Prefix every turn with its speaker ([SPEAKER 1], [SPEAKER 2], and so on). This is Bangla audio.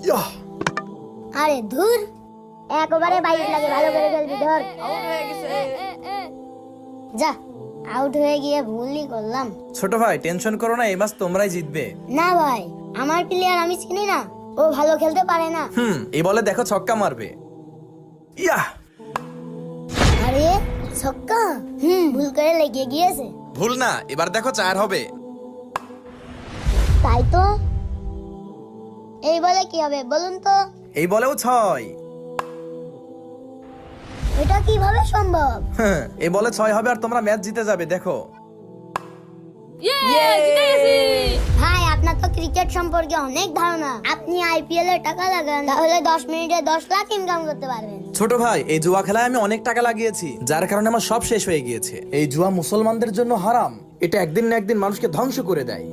[SPEAKER 1] ইয়াহ!
[SPEAKER 2] আরে ধুর, একবারে বাইক লাগে, ভালো করে খেলবি। ধর,
[SPEAKER 3] আউট হয়ে গেছে।
[SPEAKER 2] যা, আউট হয়ে গিয়ে ভুলই করলাম।
[SPEAKER 1] ছোট ভাই টেনশন করো না, এই ম্যাচ তোমরাই জিতবে।
[SPEAKER 2] না ভাই, আমার প্লেয়ার আমি চিনি না, ও ভালো খেলতে পারে না।
[SPEAKER 1] এই বলে দেখো ছক্কা মারবে। ইয়াহ!
[SPEAKER 2] আরে ছক্কা, ভুল করে লেগে গিয়েছে।
[SPEAKER 1] ভুল না, এবার দেখো 4 হবে।
[SPEAKER 2] তাই তো, এই বলে কি হবে বলুন তো?
[SPEAKER 1] এই বলেও 6।
[SPEAKER 2] এটা কিভাবে সম্ভব?
[SPEAKER 1] এই বলে 6 হবে আর তোমরা ম্যাচ জিতে যাবে, দেখো।
[SPEAKER 3] ইয়ে, জিতে গেছি।
[SPEAKER 2] ভাই, আপনার তো ক্রিকেট সম্পর্কে অনেক ধারণা। আপনি আইপিএল এ টাকা লাগান, তাহলে 10 মিনিটে 10 লাখ ইনকাম করতে পারবেন।
[SPEAKER 1] ছোট ভাই, এই জুয়া খেলায় আমি অনেক টাকা লাগিয়েছি, যার কারণে আমার সব শেষ হয়ে গিয়েছে। এই জুয়া মুসলমানদের জন্য হারাম, এটা একদিন না একদিন মানুষকে ধ্বংস করে দেয়।